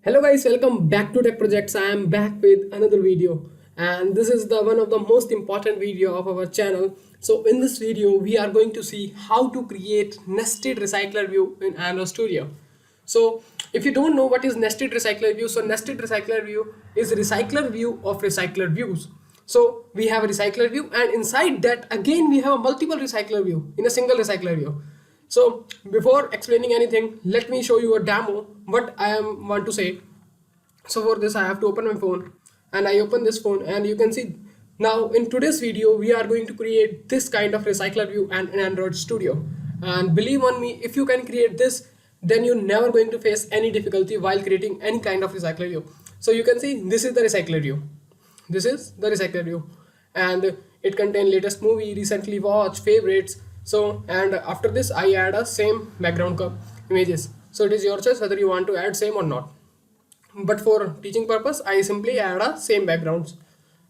Hello guys, welcome back to Tech Projects. I am back with another video, and this is the one of the most important video of our channel. So in this video we are going to see how to create nested recycler view in Android Studio. So if you don't know what is nested recycler view, so nested recycler view is recycler view of recycler views. So we have a recycler view, and inside that again we have a multiple recycler view in a single recycler view. So before explaining anything, let me show you a demo what I am want to say. So for this I have to open my phone, and I open this phone, and you can see now in today's video we are going to create this kind of recycler view and in Android Studio. And believe on me, if you can create this, then you're never going to face any difficulty while creating any kind of recycler view. So you can see this is the recycler view. This is the recycler view, and it contains latest movie, recently watched, favorites. So and after this I add a same background images. So it is your choice whether you want to add same or not, but for teaching purpose I simply add a same backgrounds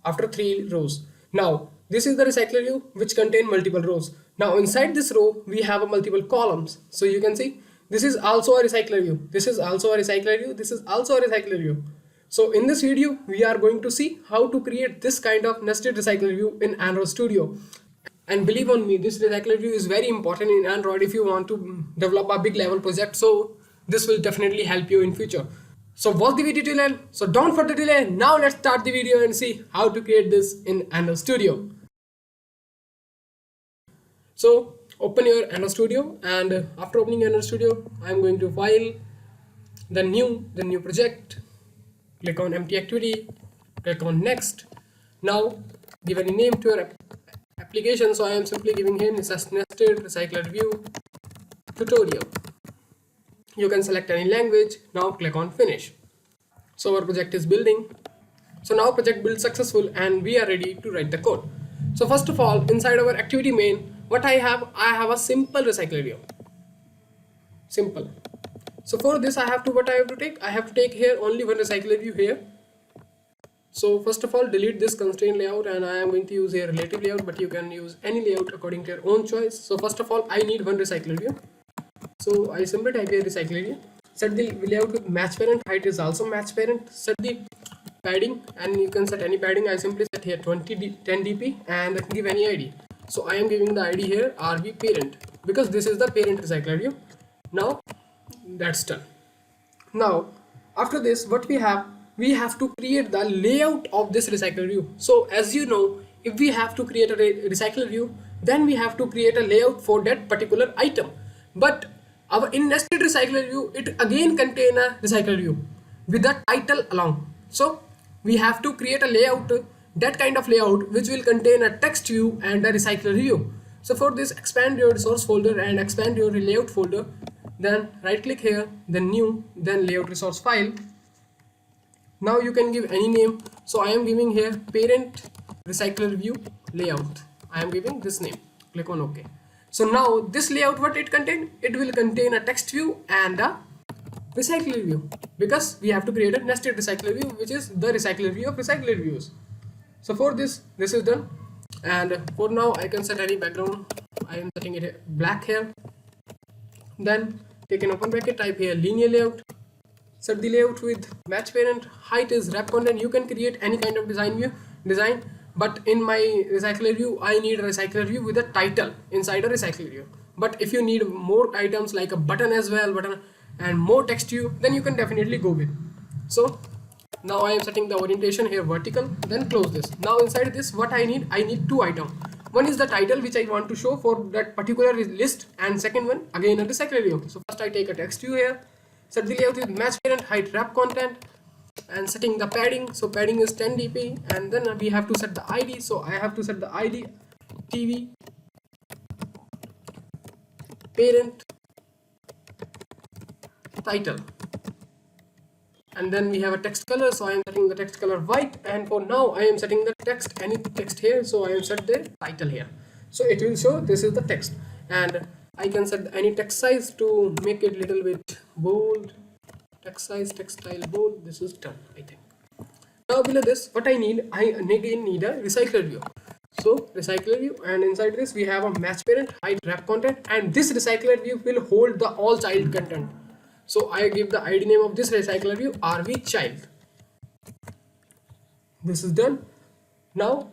after 3 rows. Now this is the recycler view which contain multiple rows. Now inside this row we have a multiple columns. So you can see this is also a recycler view, this is also a recycler view, this is also a recycler view. So in this video we are going to see how to create this kind of nested recycler view in Android Studio. And believe on me, this recycler view is very important in Android if you want to develop a big level project. So this will definitely help you in future. So watch the video till end. So don't further delay. Now let's start the video and see how to create this in Android Studio. So open your Android Studio, and after opening Android Studio, I'm going to file, the new project. Click on empty activity. Click on next. Now give any name to your application. So I am simply giving him this as nested recycler view tutorial. You can select any language. Now click on finish. So our project is building. So now project built successful, and we are ready to write the code. So first of all, inside our activity main, what I have a simple recycler view. Simple. So for this I have to take here only one recycler view here. So first of all, delete this constraint layout, and I am going to use here relative layout, but you can use any layout according to your own choice. So first of all, I need one recycler view. So I simply type here recycler view. Set the layout with match parent. Height is also match parent. Set the padding, and you can set any padding. I simply set here 10 dp and give any ID. So I am giving the ID here RV parent because this is the parent recycler view. Now that's done. Now after this, what we have to create the layout of this recycler view. So as you know, if we have to create a recycler view, then we have to create a layout for that particular item. But our in nested recycler view, it again contain a recycler view with the title along. So we have to create a layout, that kind of layout which will contain a text view and a recycler view. So for this, expand your resource folder and expand your layout folder. Then right click here, then new, then layout resource file. Now you can give any name. So I am giving here parent recycler view layout. I am giving this name. Click on OK. So now this layout, what it contain? It will contain a text view and a recycler view, because we have to create a nested recycler view, which is the recycler view of recycler views. So for this is done, and for now I can set any background. I am setting it black here. Then take an open bracket, type here linear layout. Set the layout with match parent. Height is wrap content. You can create any kind of design, but in my recycler view I need a recycler view with a title inside a recycler view. But if you need more items like a button as well, and more text view, then you can definitely go with. So now I am setting the orientation here vertical, then close this. Now inside this, what I need two items. One is the title which I want to show for that particular list, and second one again a recycler view. So first I take a text view here, set the layout with match parent, height wrap content, and setting the padding. So padding is 10 dp, and then we have to set the ID. So I have to set the ID TV parent title, and then we have a text color. So I am setting the text color white, and for now I am setting the text, any text here. So I am set the title here, so it will show this is the text, and I can set any text size to make it little bit bold. Text size, text style bold. This is done, I think. Now below this, what I again need a recycler view. So recycler view, and inside this we have a match parent, height wrap content, and this recycler view will hold the all child content. So I give the ID name of this recycler view RV child. This is done. Now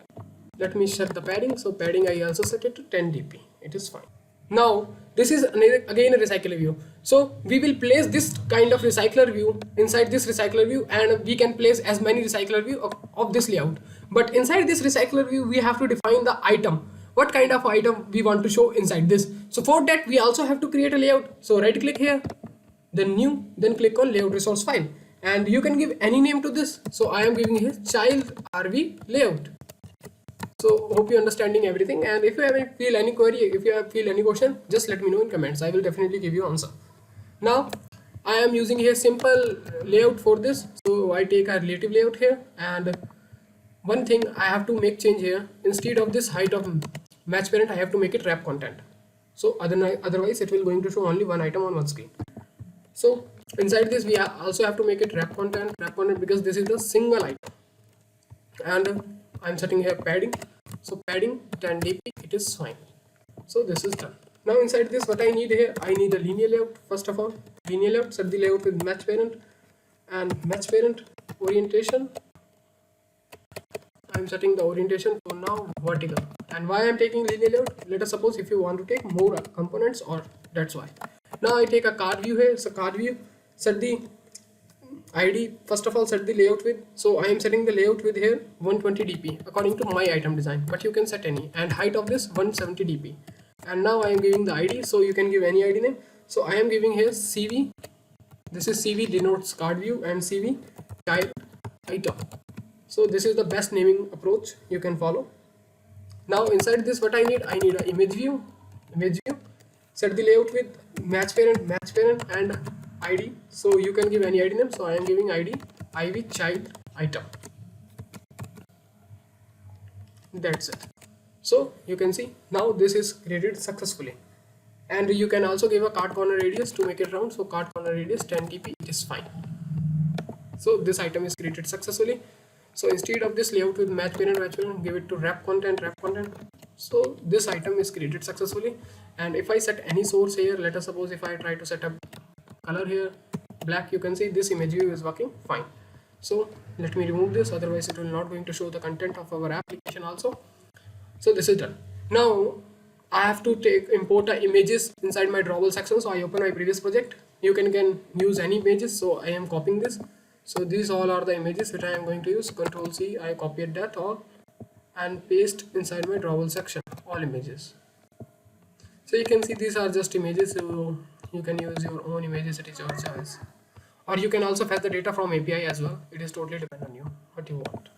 let me set the padding. So padding I also set it to 10 dp. It is fine. Now this is again a recycler view. So we will place this kind of recycler view inside this recycler view, and we can place as many recycler view of this layout. But inside this recycler view, we have to define the item. What kind of item we want to show inside this. So for that, we also have to create a layout. So right click here, then new, then click on layout resource file, and you can give any name to this. So I am giving here child RV layout. So hope you understanding everything, and if you have feel any query, if you have feel any question, just let me know in comments. I will definitely give you answer. Now I am using here simple layout for this. So I take a relative layout here, and one thing I have to make change here. Instead of this height of match parent, I have to make it wrap content. So otherwise it will going to show only one item on one screen. So inside this we also have to make it wrap content because this is the single item. And I'm setting here padding. So padding 10 dp, it is fine. So this is done. Now inside this, what I need here, I need a linear layout. First of all, linear layout, set the layout with match parent, and match parent orientation. I'm setting the orientation to now vertical. And why I'm taking linear layout? Let us suppose if you want to take more components, or that's why. Now I take a card view here. So card view, set the ID. First of all, set the layout width. So I am setting the layout width here 120 dp according to my item design, but you can set any. And height of this 170 dp. And now I am giving the ID, so you can give any ID name. So I am giving here CV. This is CV denotes card view, and CV child item. So this is the best naming approach you can follow. Now inside this, what I need an image view. Set the layout with match parent and ID. So you can give any ID name. So I am giving ID IV child item. That's it. So you can see now this is created successfully. And you can also give a card corner radius to make it round. So card corner radius 10 dp, it is fine. So this item is created successfully. So instead of this layout with match parent, give it to wrap content. So this item is created successfully. And if I set any source here, let us suppose if I try to set up color here black, you can see this image view is working fine. So let me remove this, otherwise it will not going to show the content of our application also. So this is done. Now I have to import the images inside my drawable section. So I open my previous project. You can use any images. So I am copying this. So these all are the images which I am going to use. Control C, I copied that all and paste inside my drawable section, all images. So you can see these are just images. So you can use your own images, it is your choice. Or you can also fetch the data from API as well. It is totally depend on you, what you want.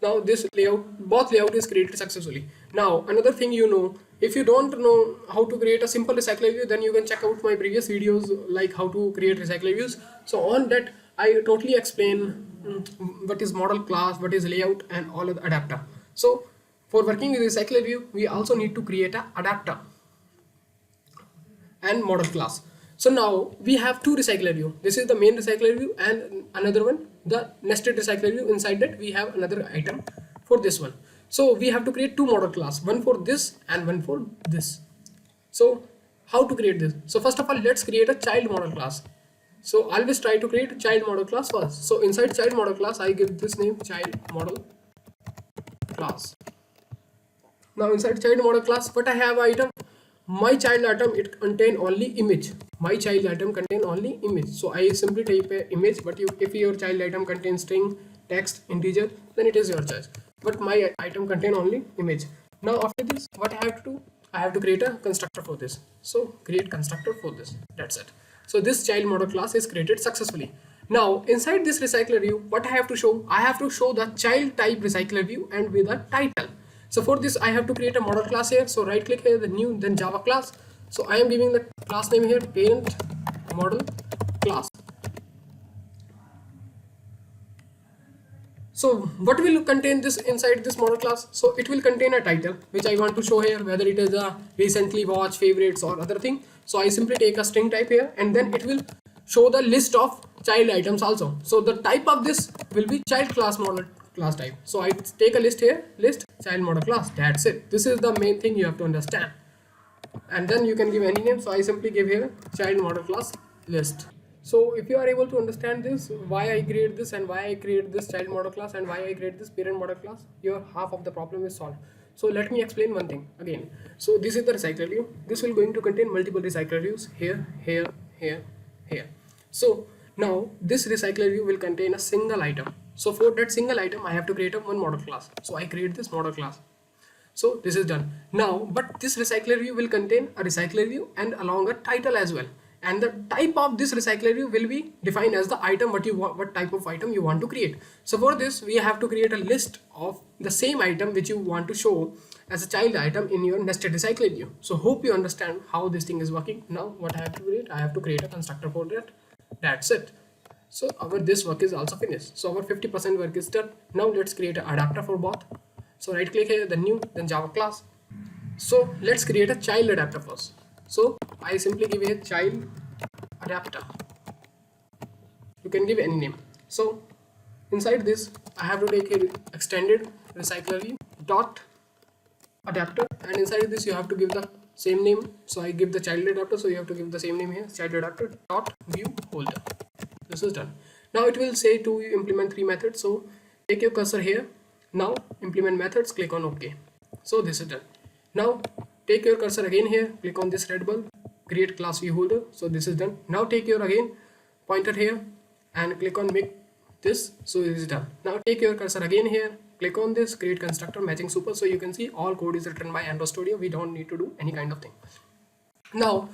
Now this layout, both layout is created successfully. Now another thing, if you don't know how to create a simple recycler view, then you can check out my previous videos like how to create recycler views. So on that I totally explain what is model class, what is layout, and all of the adapter. So for working with recycler view, we also need to create an adapter and model class. So now we have two recycler view. This is the main recycler view, and another one, the nested recycler view. Inside that we have another item for this one. So we have to create two model class, one for this and one for this. So how to create this? So first of all, let's create a child model class. So always try to create a child model class first. So inside child model class, I give this name child model class. Now inside child model class, what I have item? My child item, it contain only image. My child item contain only image. So I simply type a image, but if your child item contains string, text, integer, then it is your choice. But my item contain only image. Now after this, what I have to do? I have to create a constructor for this. So create constructor for this. That's it. So this child model class is created successfully. Now inside this recycler view, what I have to show? I have to show the child type recycler view and with a title. So for this, I have to create a model class here. So right click here, the new, then Java class. So I am giving the class name here, parent model class. So what will contain this inside this model class? So it will contain a title, which I want to show here, whether it is a recently watched, favorites, or other thing. So I simply take a string type here, and then it will show the list of child items also. So the type of this will be child class model class type. So I take a list here, list child model class. That's it. This is the main thing you have to understand. and then you can give any name. So I simply give here child model class list. So if you are able to understand this, why I create this and why I create this child model class and why I create this parent model class, your half of the problem is solved. So let me explain one thing again. So this is the recycler view. This will going to contain multiple recycler views here, here, here, here. So now this recycler view will contain a single item. So for that single item, I have to create a one model class. So I create this model class. So this is done. Now, but this recycler view will contain a recycler view and along a title as well. And the type of this recycler view will be defined as the item what you want, what type of item you want to create. So for this, we have to create a list of the same item which you want to show as a child item in your nested recycler view. So hope you understand how this thing is working. Now what I have to create? I have to create a constructor for that. That's it. So our this work is also finished. So our 50% work is done. Now let's create an adapter for both. So right click here, then new, then Java class. So let's create a child adapter first. So I simply give a child adapter. You can give any name. So inside this, I have to take a extended Recyclerview dot adapter, and inside this you have to give the same name. So I give the child adapter, so you have to give the same name here, child adapter dot view holder. This is done. Now it will say to implement 3 methods. So take your cursor here. Now implement methods, click on OK. So this is done. Now take your cursor again here, click on this red bulb, create class view holder. So this is done. Now take your again pointer here and click on make this. So this is done. Now take your cursor again here, click on this, create constructor matching super. So you can see all code is written by Android Studio. We don't need to do any kind of thing. Now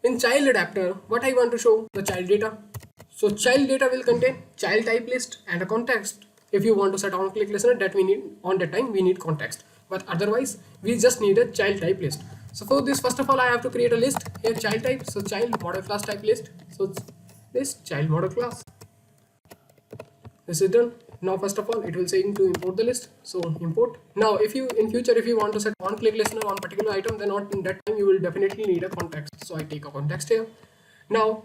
in child adapter, what I want to show the child data. So child data will contain child type list and a context. If you want to set on click listener, that we need on that time we need context, but otherwise we just need a child type list. So for this, first of all, I have to create a list here, child type. So child model class type list. So this child model class. This is done. Now first of all, it will say to import the list. So import. Now if you in future if you want to set on click listener on particular item, then on that time you will definitely need a context. So I take a context here. Now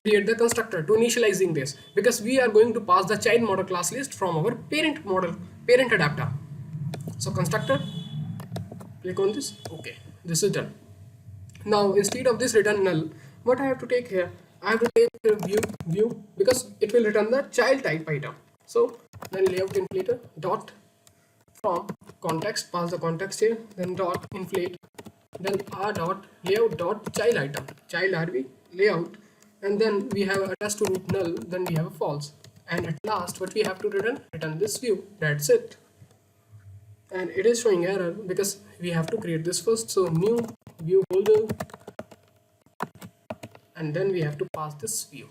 create the constructor to initializing this, because we are going to pass the child model class list from our parent adapter. So constructor, click on this. Okay, this is done. Now instead of this return null, what I have to take here, I have to take the view because it will return the child type item. So then layout inflator dot from context, pass the context here, then dot inflate, then r dot layout dot child item, child rv layout, and then we have attached to root null, then we have a false, and at last what we have to return this view. That's it. And it is showing error because we have to create this first. So new view holder, and then we have to pass this view.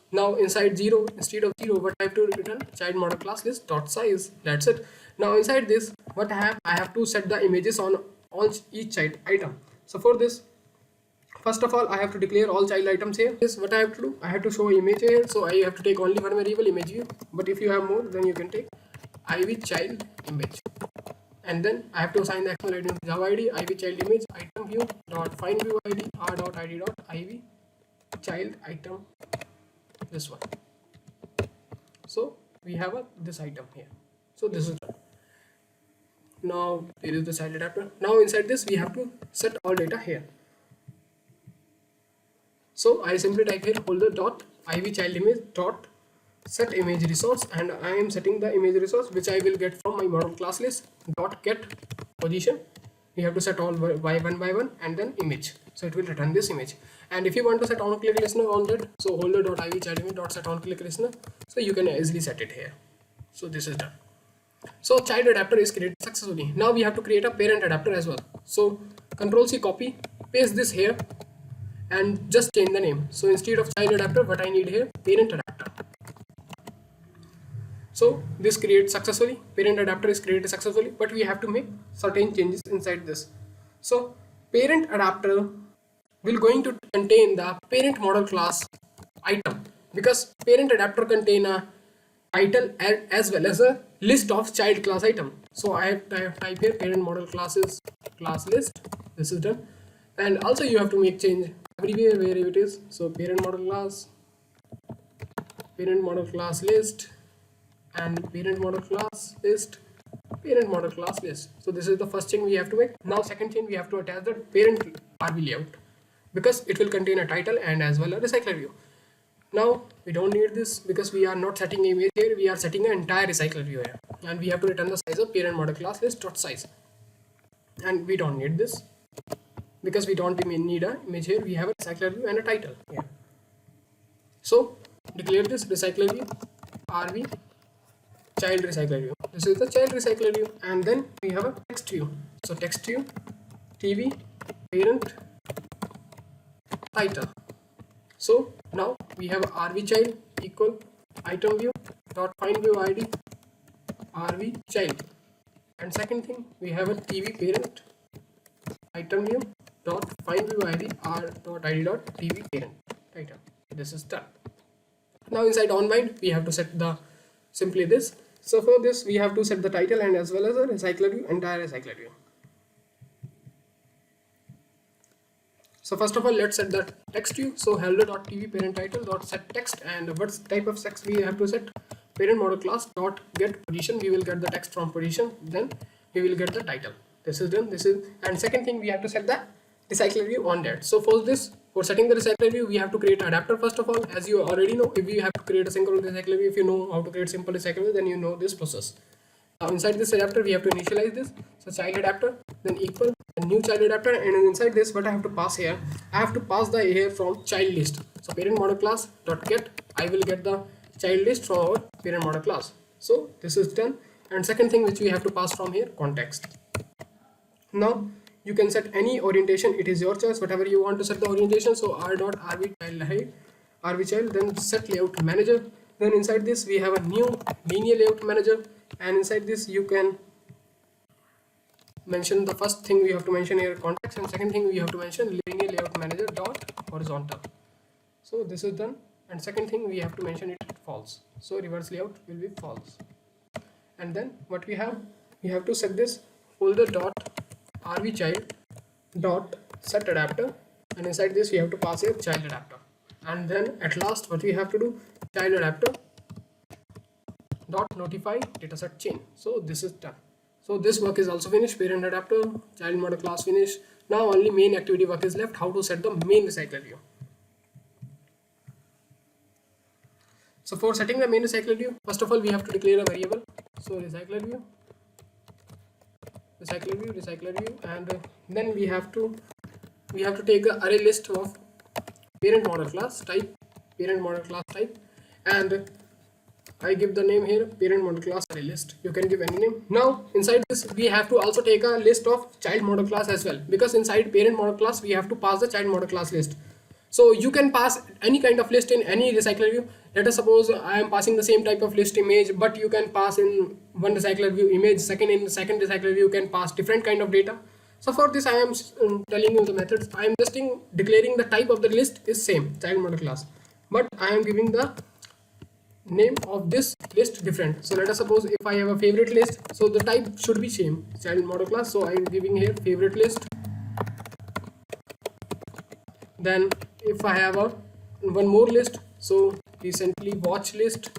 Now inside 0, instead of 0, what I have to return? Child model class list dot size. That's it. Now inside this, what I have to set the images on each child item. So for this, first of all, I have to declare all child items here. This what I have to do. I have to show image here. So I have to take only one variable, image view. But if you have more, then you can take iv child image. And then I have to assign the XML ID to Java ID, iv child image, item view dot find view ID, r dot id dot iv child item, this one. So we have this item here. So this is done. Now there is the child adapter. Now inside this we have to set all data here. So I simply type here holder dot iv child image dot set image resource, and I am setting the image resource which I will get from my model class list dot get position. We have to set all by one and then image. So it will return this image. And if you want to set on click listener on that, so holder dot iv child image dot set on click listener. So you can easily set it here. So this is done. So child adapter is created successfully. Now we have to create a parent adapter as well. So Control C copy, paste this here, and just change the name. So instead of child adapter, what I need here, parent adapter. So this creates successfully, parent adapter is created successfully, but we have to make certain changes inside this. So parent adapter will going to contain the parent model class item, because parent adapter contain a title as well as a list of child class item. So I have to type here parent model classes class list. This is done. And also you have to make change everywhere wherever it is. So parent model class list, and parent model class list, parent model class list. So this is the first thing we have to make. Now second thing, we have to attach the parent RV layout because it will contain a title and as well a recycler view. Now we don't need this because we are not setting image here, we are setting an entire recycler view here, and we have to return the size of parent model class list dot size, and we don't need this because we don't need an image here, we have a recycler view and a title here. So declare this recycler view RV child recycler view. This is the child recycler view, and then we have a text view. So text view TV parent title. So now we have a RV child equal item view dot find view ID RV child, and second thing we have a TV parent item view dot find view ID R dot ID dot TV parent item. This is done. Now inside onBind we have to set the simply this. So for this we have to set the title and as well as a recycler view, entire recycler view. So first of all, let's set the text view. So hello.tv parent title dot set text, and what type of text we have to set? Parent model class dot get position. We will get the text from position, then we will get the title. This is done. This is, and second thing we have to set the recycler view on that. So for this, for setting the recycler view, we have to create an adapter first of all. As you already know, if we have to create a single recycler view, if you know how to create simple recycler view, then you know this process. Now inside this adapter we have to initialize this. So child adapter, then equal a new child adapter, and inside this what I have to pass here, I have to pass the here from child list. So parent model class dot get, I will get the child list from our parent model class. So this is done. And second thing which we have to pass from here, context. Now you can set any orientation, it is your choice, whatever you want to set the orientation. So r dot rv child height rv child, then set layout manager. Then inside this we have a new linear layout manager, and inside this you can mention the first thing we have to mention here context, and second thing we have to mention linear layout manager dot horizontal. So this is done, and second thing we have to mention it false. So reverse layout will be false. And then what we have to set this folder dot rv child dot set adapter, and inside this we have to pass a child adapter. And then at last what we have to do, child adapter dot notify dataset chain. So this is done. So this work is also finished. Parent adapter, child model class finished. Now only main activity work is left, how to set the main recycler view. So for setting the main recycler view, first of all we have to declare a variable. So recycler view, and then we have to take a array list of parent model class type, and I give the name here parent model class array list. You can give any name. Now inside this we have to also take a list of child model class as well, because inside parent model class we have to pass the child model class list. So you can pass any kind of list in any recycler view. Let us suppose I am passing the same type of list image, but you can pass in one recycler view image, in the second recycler view you can pass different kind of data. So for this I am telling you the methods. I am just declaring the type of the list is same, child model class, but I am giving the name of this list different. So let us suppose if I have a favorite list, so the type should be same, child model class. So I am giving here favorite list. Then if I have a one more list, so recently watch list.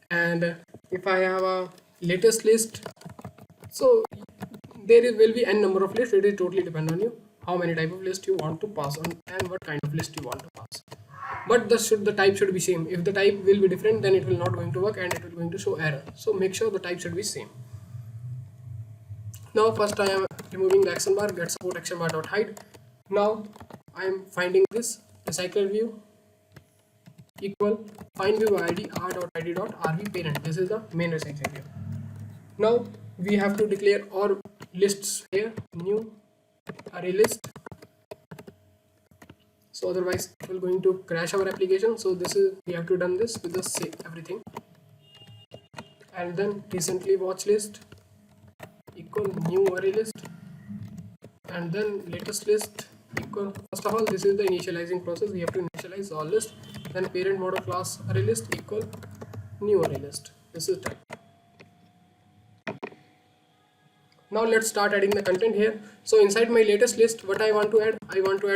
And if I have a latest list, so there will be n number of lists. It is totally depend on you how many type of list you want to pass on and what kind of list you want to pass. But the type should be same. If the type will be different, then it will not going to work and it will going to show error. So make sure the type should be same. Now first I am removing the action bar, get support action bar dot hide. Now I am finding this recycler view equal find view id r dot id dot rv parent. This is the main recycler view. Now we have to declare our lists here, new array list. So otherwise it will going to crash our application. So this is, we have to done this with the save everything. And then recently watch list equal new array list, and then latest list equal, first of all this is the initializing process, we have to initialize all list. Then parent model class array list equal new array list. This is done. Now let's start adding the content here. So inside my latest list, what I want to add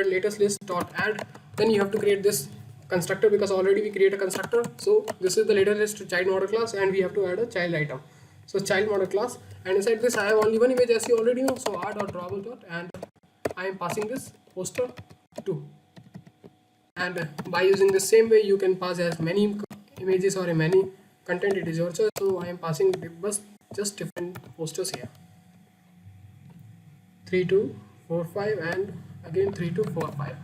latest list dot add. Then you have to create this constructor because already we create a constructor. So this is the latest child model class, and we have to add a child item. So child model class, and inside this I have only one image as you already know. So r.drawable dot, and I am passing this poster 2. And by using the same way, you can pass as many images or many content, it is your choice. So I am passing just different posters here, 3 2 4 5 and again 3 2 4 5.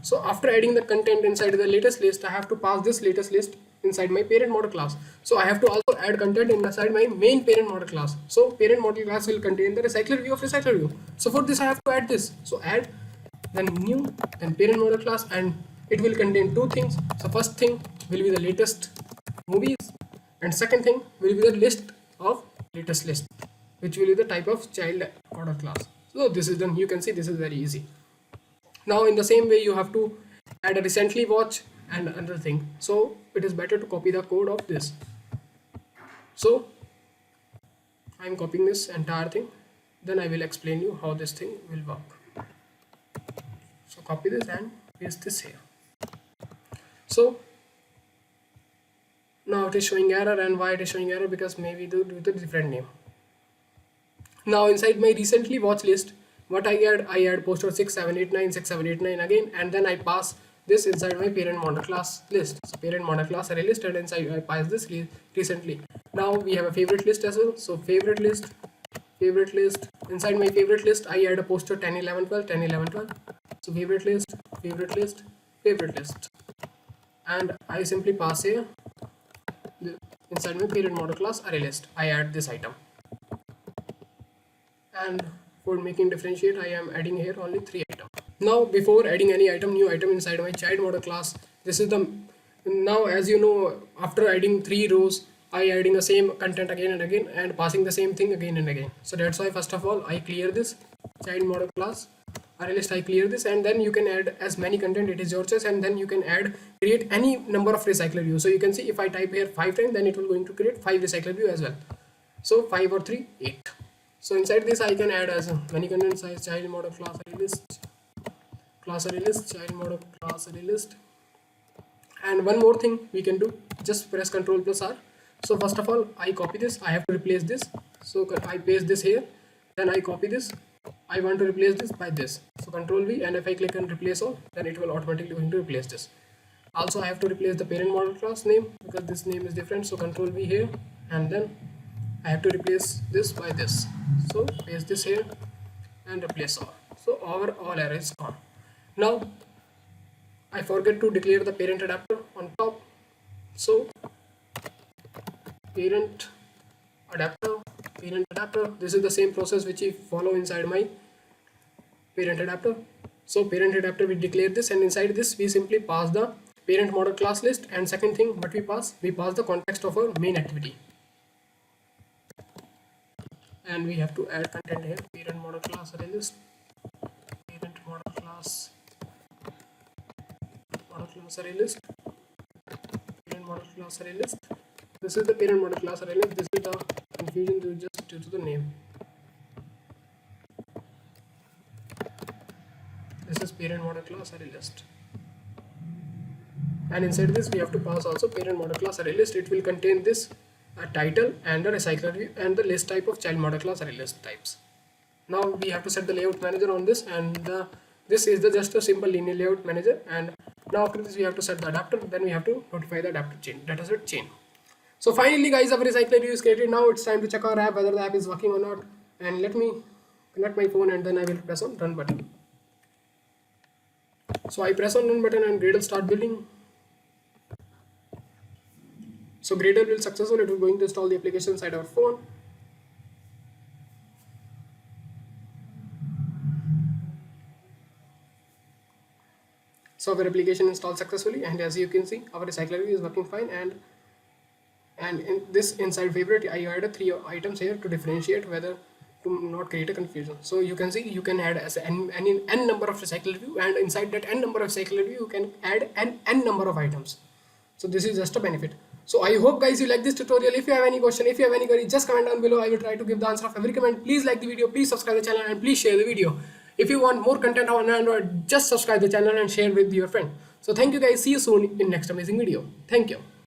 So after adding the content inside the latest list, I have to pass this latest list inside my parent model class. So I have to also add content inside my main parent model class. So parent model class will contain the recycler view of recycler view. So for this I have to add this. So add, then new, then parent model class, and it will contain two things. So first thing will be the latest movies, and second thing will be the list of latest list, which will be the type of child model class. So this is done. You can see this is very easy. Now in the same way you have to add a recently watch and another thing. So it is better to copy the code of this. So I am copying this entire thing, then I will explain you how this thing will work. So copy this and paste this here. So now it is showing error, and why it is showing error? Because maybe due to the different name. Now inside my recently watch list, what I add poster 6 7 8 9 6 7 8 9 again, and then I pass this inside my parent model class list. So parent model class array list, and inside I pass this recently. Now we have a favorite list as well. So favorite list, inside my favorite list I add a poster 10 11 12 10 11 12. So favorite list, and I simply pass here inside my parent model class array list I add this item. And for making differentiate, I am adding here only 3 items. Now before adding any new item inside my child model class, this is the, now as you know, after adding 3 rows, I adding the same content again and again and passing the same thing again and again. So that's why first of all I clear this child model class array list, I clear this, and then you can add as many content, it is your choice, and then you can create any number of recycler view. So you can see if I type here 5 times, then it will going to create 5 recycler view as well. So 5 or 3 8. So inside this I can add as many content size child model class array list, child model class array list. And one more thing we can do, just press Ctrl plus R. So first of all I copy this, I have to replace this. So I paste this here, then I copy this, I want to replace this by this. So Ctrl V, and if I click on replace all, then it will automatically going to replace this. Also I have to replace the parent model class name because this name is different. So Ctrl V here, and then I have to replace this by this. So paste this here and replace all. So our all error is gone. Now I forget to declare the parent adapter on top. So parent adapter, this is the same process which we follow inside my parent adapter. So parent adapter, we declare this, and inside this we simply pass the parent model class list, and second thing what we pass the context of our main activity. And we have to add content here, parent model class array list, parent model class array list, parent model class array list. This is the parent model class array list. This is the confusion due to the name. This is parent model class array list, and inside this we have to pass also parent model class array list. It will contain this title and the recycler view and the list type of child model class array list types. Now we have to set the layout manager on this, and this is just a simple linear layout manager. And now after this we have to set the adapter, then we have to notify the adapter chain, dataset chain. So finally guys, our recycler view is created. Now it's time to check our app whether the app is working or not. And let me connect my phone, and then I will press on run button. So I press on run button and Gradle start building. So Gradle will successful, it will going to install the application inside our phone. So our application installed successfully, and as you can see our recycler view is working fine. And in this inside favorite I added 3 items here to differentiate whether to not create a confusion. So you can see you can add as n number of recycler view, and inside that n number of recycler view you can add n number of items. So this is just a benefit. So I hope guys you like this tutorial. If you have any question, if you have any query, just comment down below. I will try to give the answer of every comment. Please like the video, please subscribe the channel, and please share the video. If you want more content on Android, just subscribe the channel and share with your friend. So thank you guys, see you soon in next amazing video. Thank you.